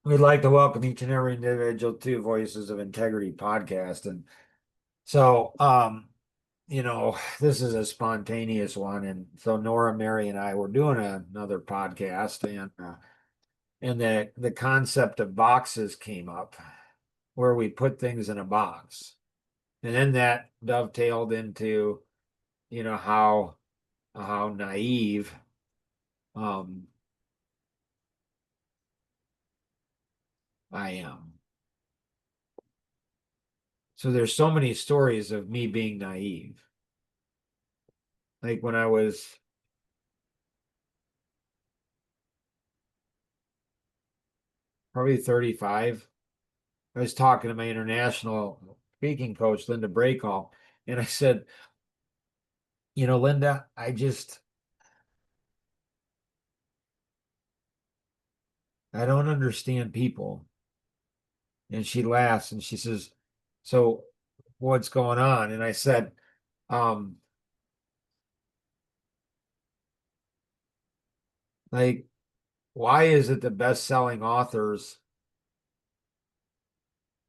We'd like to welcome each and every individual to Voices of Integrity podcast. And so, this is a spontaneous one. And so Nora, Mary, and I were doing another podcast, and the concept of boxes came up where we put things in a box. And then that dovetailed into, how naive um I am. So there's so many stories of me being naive. Like when I was probably 35, I was talking to my international speaking coach, Linda Breakall, and I said, Linda, I don't understand people. And she laughs and she says, so what's going on? And I said, um, like, why is it the best-selling authors,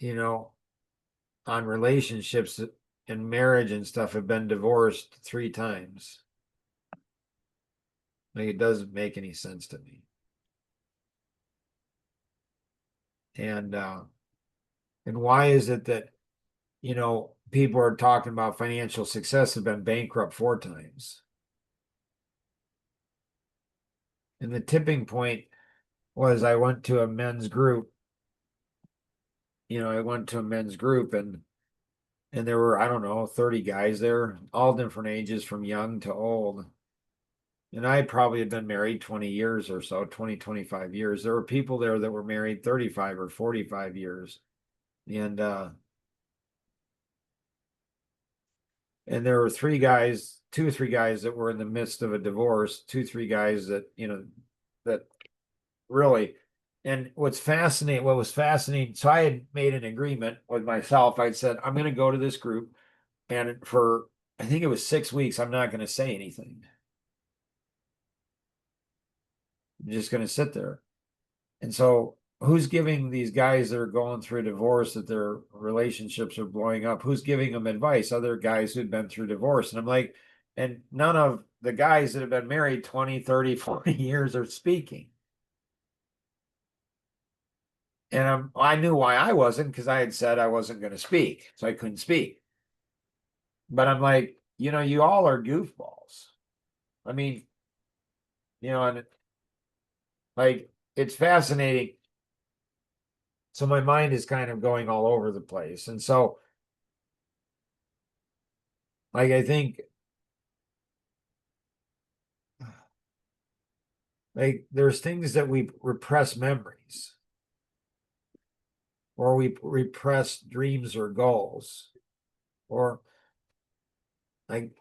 you know, on relationships and marriage and stuff have been divorced 3 times? Like, it doesn't make any sense to me. And why is it that people are talking about financial success have been bankrupt 4 times? And the tipping point was I went to a men's group. I went to a men's group and there were, I don't know, 30 guys there, all different ages from young to old. And I probably had been married 20 years or so, 20, 25 years. There were people there that were married 35 or 45 years. And and there were 3 guys, 2 or 3 guys that were in the midst of a divorce, 2, 3 guys that, that really. And what was fascinating, so I had made an agreement with myself. I'd said, I'm going to go to this group, and for, I think it was 6 weeks, I'm not going to say anything. I'm just going to sit there. And so, who's giving these guys that are going through a divorce, that their relationships are blowing up? Who's giving them advice? Other guys who'd been through divorce. And I'm like, and none of the guys that have been married 20, 30, 40 years are speaking. And I knew why I wasn't, because I had said I wasn't going to speak, so I couldn't speak. But I'm like, you all are goofballs. I mean, and like it's fascinating. So my mind is kind of going all over the place. And so, like, I think like there's things that we repress memories, or we repress dreams or goals, or like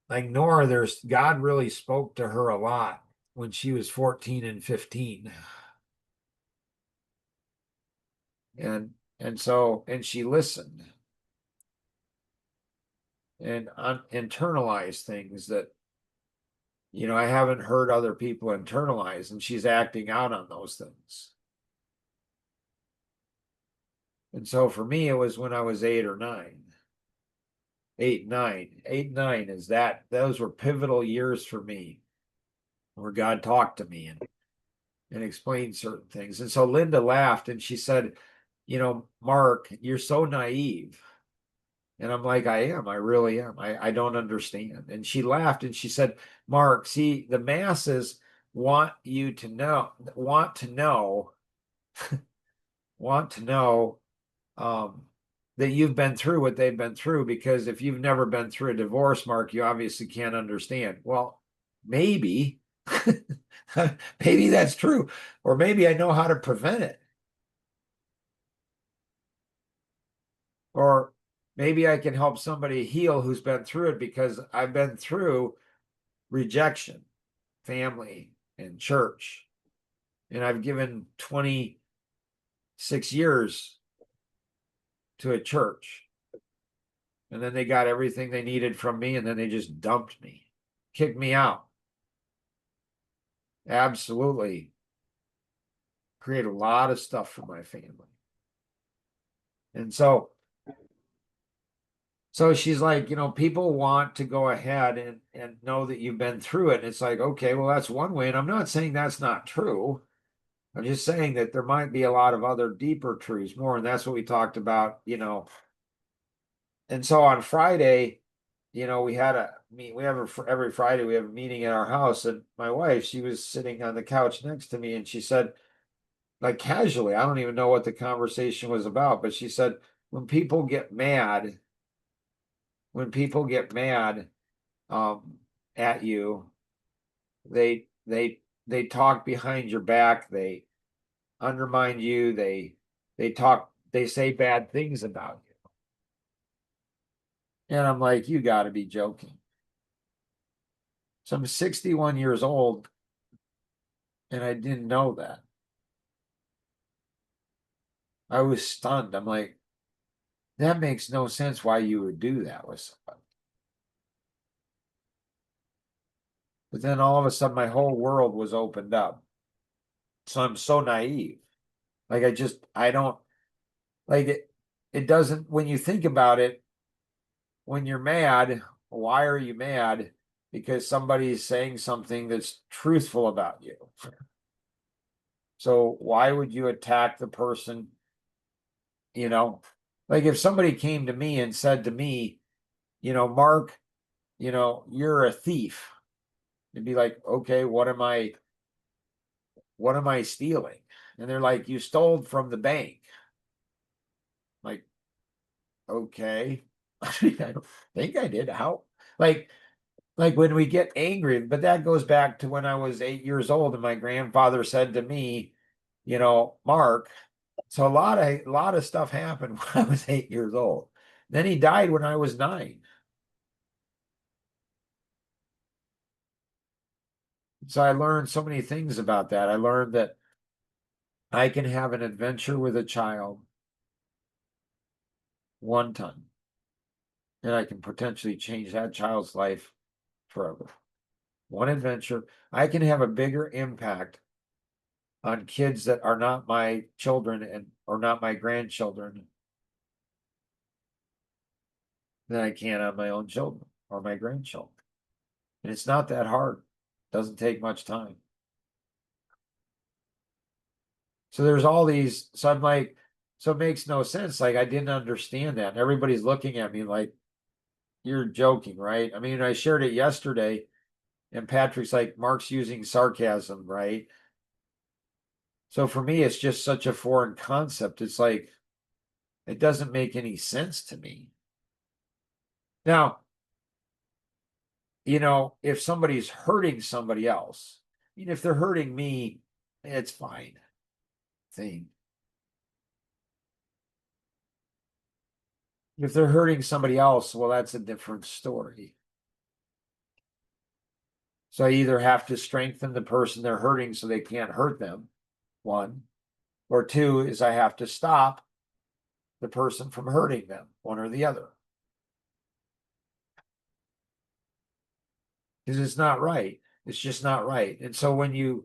Nora, there's God really spoke to her a lot when she was 14 and 15. And she listened and internalized things that I haven't heard other people internalize, and she's acting out on those things. And so for me, it was when I was 8 or 9. 8, 9 is those were pivotal years for me where God talked to me and explained certain things. And so Linda laughed and she said, Mark, you're so naive. And I'm like, I am. I really am. I don't understand. And she laughed and she said, Mark, see, the masses want you to know, want to know that you've been through what they've been through, because if you've never been through a divorce, Mark, you obviously can't understand. Well, maybe, maybe that's true. Or maybe I know how to prevent it. Or maybe I can help somebody heal who's been through it, because I've been through rejection, family, and church. And I've given 26 years to a church. And then they got everything they needed from me, and then they just dumped me, kicked me out. Absolutely. create a lot of stuff for my family. And so she's like, people want to go ahead and know that you've been through it. And it's like, okay, well, that's one way. And I'm not saying that's not true. I'm just saying that there might be a lot of other deeper truths more. And that's what we talked about, And so on Friday, we had every Friday we have a meeting at our house. And my wife, she was sitting on the couch next to me and she said, like casually, I don't even know what the conversation was about, but she said, when people get mad, um, at you, they talk behind your back, they undermine you, they say bad things about you. And I'm like, you got to be joking. So I'm 61 years old and I didn't know that. I was stunned. I'm like, that makes no sense why you would do that with somebody. But then all of a sudden, my whole world was opened up. So I'm so naive. Like, I don't like it. It doesn't, when you think about it, when you're mad, why are you mad? Because somebody's saying something that's truthful about you. So why would you attack the person? Like if somebody came to me and said to me, Mark, you're a thief. It'd be like, okay, what am I stealing? And they're like, you stole from the bank. Like, okay. I don't think I did. How? Like when we get angry, but that goes back to when I was 8 years old and my grandfather said to me, Mark, so a lot of stuff happened when I was 8 years old. Then he died when I was 9. So I learned so many things about that. I learned that I can have an adventure with a child one time, and I can potentially change that child's life forever. One adventure, I can have a bigger impact on kids that are not my children or not my grandchildren than I can on my own children or my grandchildren. And it's not that hard. It doesn't take much time. So there's all these, so I'm like, so it makes no sense. Like I didn't understand that. And everybody's looking at me like, you're joking, right? I mean, I shared it yesterday and Patrick's like, Mark's using sarcasm, right? So for me, it's just such a foreign concept. It's like, it doesn't make any sense to me. Now, if somebody's hurting somebody else, I mean, if they're hurting me, it's fine. Thing. If they're hurting somebody else, well, that's a different story. So I either have to strengthen the person they're hurting so they can't hurt them, one, or two is I have to stop the person from hurting them, one or the other. Because it's not right. It's just not right. And so when you've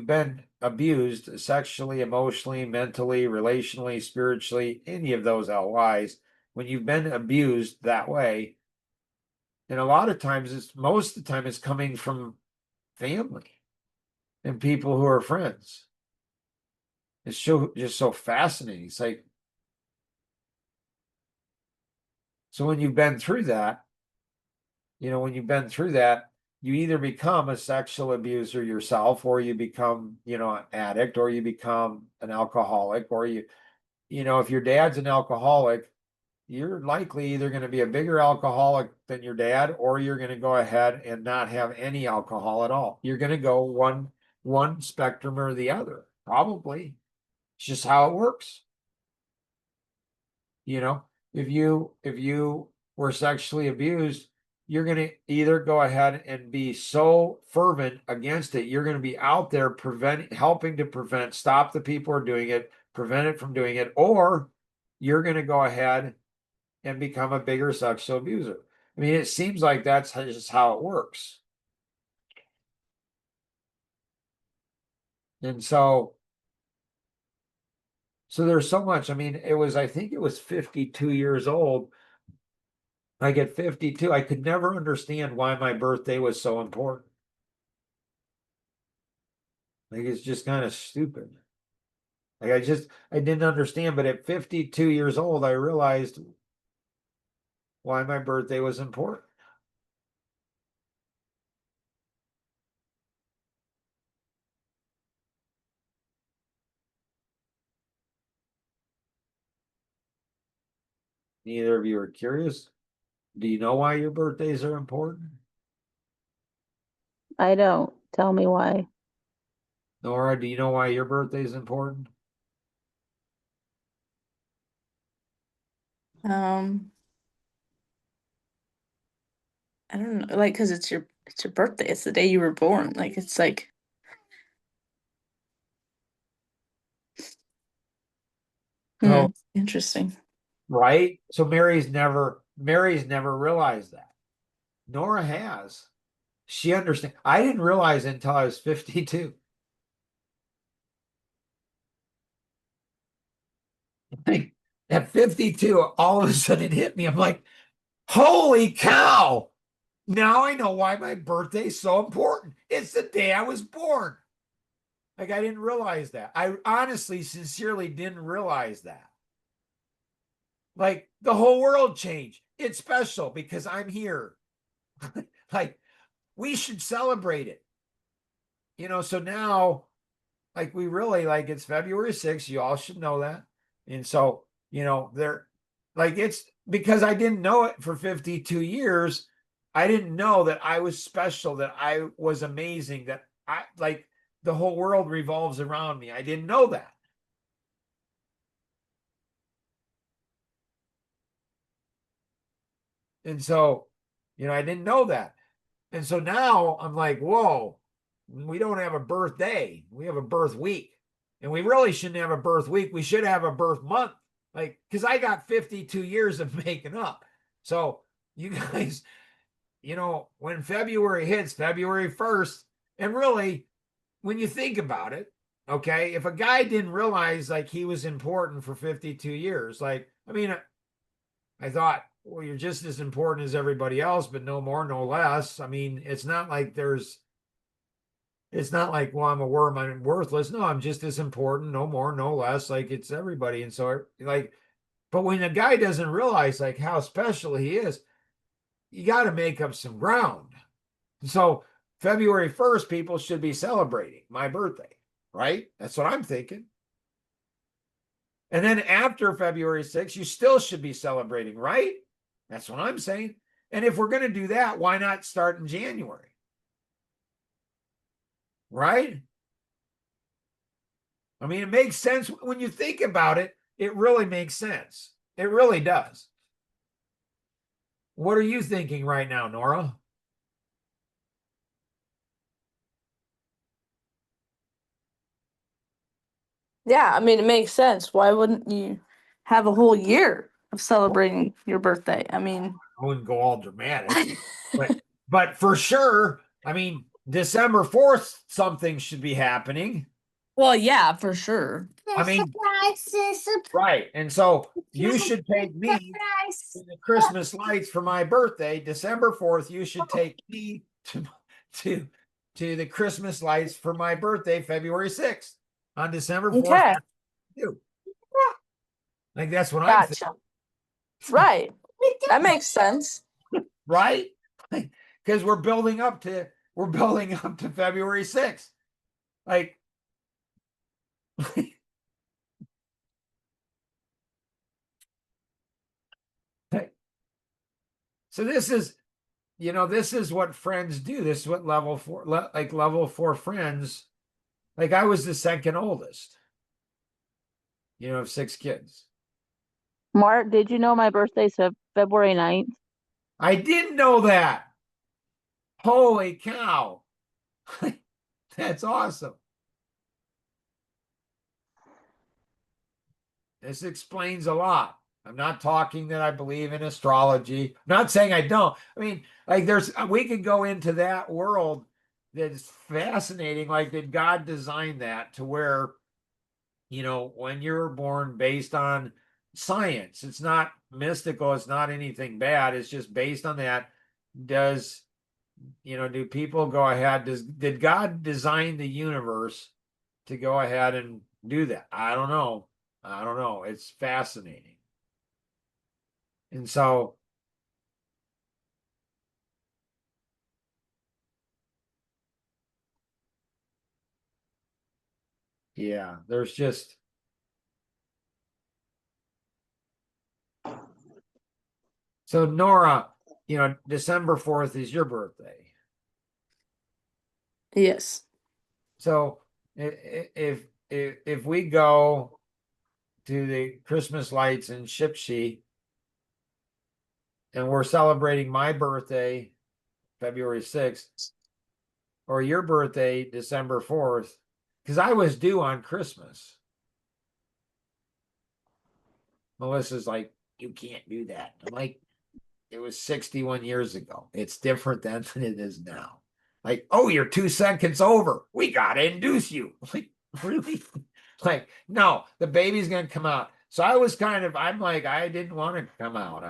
been abused sexually, emotionally, mentally, relationally, spiritually, any of those LYs, when you've been abused that way, and a lot of times most of the time it's coming from family and people who are friends. It's just so fascinating. It's like, so when you've been through that, you either become a sexual abuser yourself, or you become, an addict, or you become an alcoholic, or if your dad's an alcoholic, you're likely either going to be a bigger alcoholic than your dad, or you're going to go ahead and not have any alcohol at all. You're going to go one spectrum or the other, probably. It's just how it works. If you were sexually abused, you're going to either go ahead and be so fervent against it, you're going to be out there helping to stop the people who are doing it, prevent it from doing it, or you're going to go ahead and become a bigger sexual abuser. I mean, it seems like that's just how it works. And so there's so much. I mean, I think it was 52 years old. Like at 52, I could never understand why my birthday was so important. Like it's just kind of stupid. Like I didn't understand. But at 52 years old, I realized why my birthday was important. Neither of you are curious. Do you know why your birthdays are important? I don't. Tell me why. Nora, do you know why your birthday is important? Um, I don't know, like, cause it's your birthday. It's the day you were born. Like, it's like, So, interesting. right? So Mary's never realized that. Nora has. She understands. I didn't realize it until I was 52. Like, at 52, all of a sudden it hit me. I'm like, holy cow. Now I know why my birthday is so important. It's the day I was born. Like I didn't realize that. I honestly, sincerely didn't realize that. Like the whole world changed. It's special because I'm here. Like we should celebrate it. So now like we really like it's February 6th. You all should know that. And so, they're like it's because I didn't know it for 52 years. I didn't know that I was special, that I was amazing, that I like the whole world revolves around me. I didn't know that. And so, I didn't know that. And so now I'm like, whoa, we don't have a birthday. We have a birth week. And we really shouldn't have a birth week. We should have a birth month. Like, because I got 52 years of making up. So you guys, when February hits, February 1st, and really, when you think about it, okay, if a guy didn't realize like he was important for 52 years, like, I mean, I thought, well, you're just as important as everybody else, but no more, no less. I mean, it's not like, well, I'm a worm, I'm worthless. No, I'm just as important, no more, no less. Like it's everybody. And so, like, but when a guy doesn't realize like how special he is, you got to make up some ground. So, February 1st, people should be celebrating my birthday, right? That's what I'm thinking. And then after February 6th, you still should be celebrating, right? That's what I'm saying. And if we're going to do that, why not start in January? Right? I mean, it makes sense when you think about it. It really makes sense. It really does. What are you thinking right now, Nora? Yeah, I mean, it makes sense. Why wouldn't you have a whole year of celebrating your birthday? I mean, I wouldn't go all dramatic, but for sure, I mean, December 4th, something should be happening. well, yeah, for sure. I mean, right. And so you should take me to the Christmas lights for my birthday, December 4th. You should take me to to the Christmas lights for my birthday, February 6th. On December 4th. Okay, Like that's what I'm thinking, gotcha. Right. That makes sense. right? Because we're building up to February 6th. Like so this is what friends do. This is what level 4 friends. Like I was the second oldest, of 6 kids. Mark, did you know my birthday's February 9th? I didn't know that. Holy cow. That's awesome. This explains a lot. I'm not talking that I believe in astrology. I'm not saying I don't. I mean, like we could go into that world that's fascinating. Like, did God design that to where, when you're born based on science, it's not mystical, it's not anything bad, it's just based on that. Does, do people go ahead? Did God design the universe to go ahead and do that? I don't know. I don't know. It's fascinating. And so, yeah, there's just, so Nora, December 4th is your birthday. Yes. So if we go to the Christmas lights in Shipshe and we're celebrating my birthday, February 6th, or your birthday, December 4th, because I was due on Christmas. Melissa's like, you can't do that. I'm like, it was 61 years ago. It's different then than it is now. Like, oh, you're 2 seconds over. We gotta induce you. Like, really? Like, no, the baby's gonna come out. So I'm like, I didn't want to come out.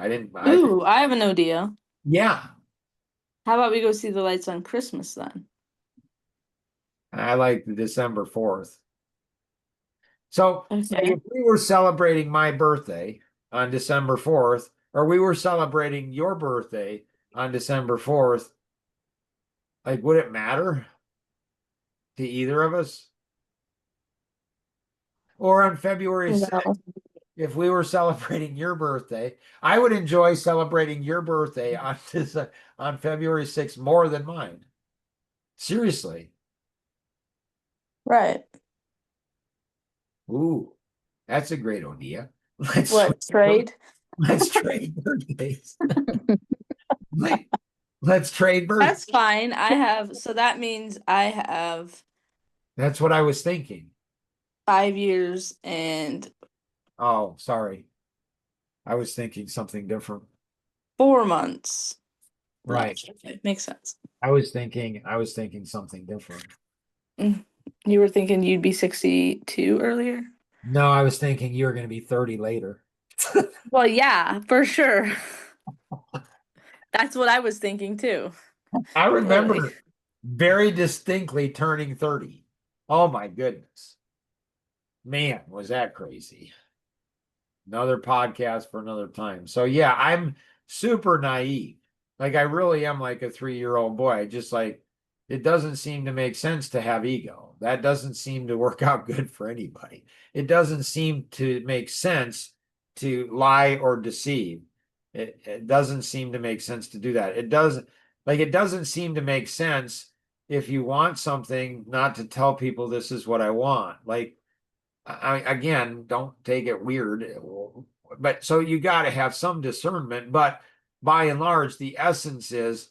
Ooh, I have an idea. Yeah. How about we go see the lights on Christmas then? I like the December 4th. So Okay. if we were celebrating my birthday on December 4th, or we were celebrating your birthday on December 4th, like, would it matter to either of us? Or on February 6th, if we were celebrating your birthday, I would enjoy celebrating your birthday on February 6th more than mine. Seriously. Right. Ooh, that's a great idea. What, trade? Let's trade birthdays. Let's trade birthdays. That's fine. So that means I have That's what I was thinking. 5 years and Oh, sorry. I was thinking something different. 4 months. Right. Okay, makes sense. I was thinking something different. You were thinking you'd be 62 earlier? No, I was thinking you were going to be 30 later. Well, yeah, for sure. That's what I was thinking too. I remember Totally. very distinctly turning 30. Oh my goodness. Man, was that crazy. Another podcast for another time. So yeah, I'm super naive. Like, I really am like a 3-year-old boy. Just like, it doesn't seem to make sense to have ego. That doesn't seem to work out good for anybody. It doesn't seem to make sense to lie or deceive. It doesn't seem to make sense to do that. It doesn't seem to make sense if you want something not to tell people this is what I want. Like, again, don't take it weird, but so you got to have some discernment. But by and large, the essence is,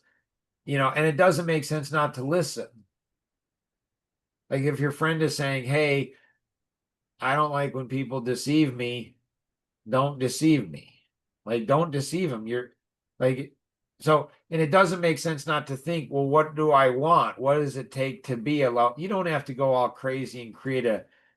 and it doesn't make sense not to listen. Like, if your friend is saying, hey, I don't like when people deceive me, don't deceive me. Like, don't deceive them. You're like, so, and it doesn't make sense not to think, well, what do I want? What does it take to be allowed? You don't have to go all crazy and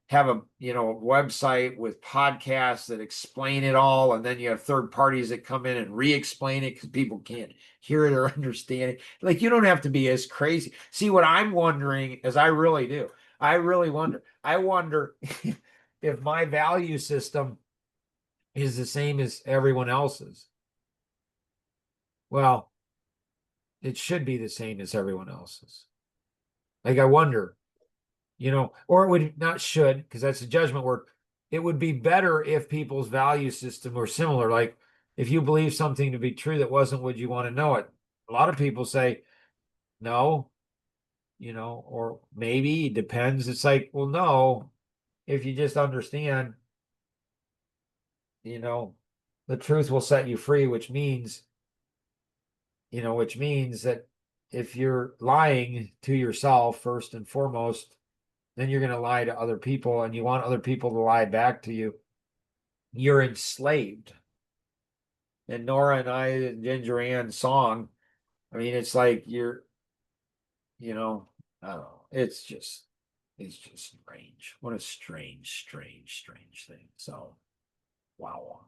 have a website with podcasts that explain it all, and then you have third parties that come in and re-explain it because people can't hear it or understand it. Like, you don't have to be as crazy. See, what I'm wondering is, I really wonder if my value system is the same as everyone else's. Well, it should be the same as everyone else's. Like, I wonder, or it would not should, because that's a judgment word. It would be better if people's value system were similar. Like, if you believe something to be true that wasn't, would you want to know it? A lot of people say no, or maybe, it depends. It's like, well, no, if you just understand, the truth will set you free, which means that if you're lying to yourself first and foremost, then you're going to lie to other people, and you want other people to lie back to you. You're enslaved. And Nora and I, Ginger Ann's song, I mean, it's like you're, I don't know. It's just strange. What a strange thing. So, wow.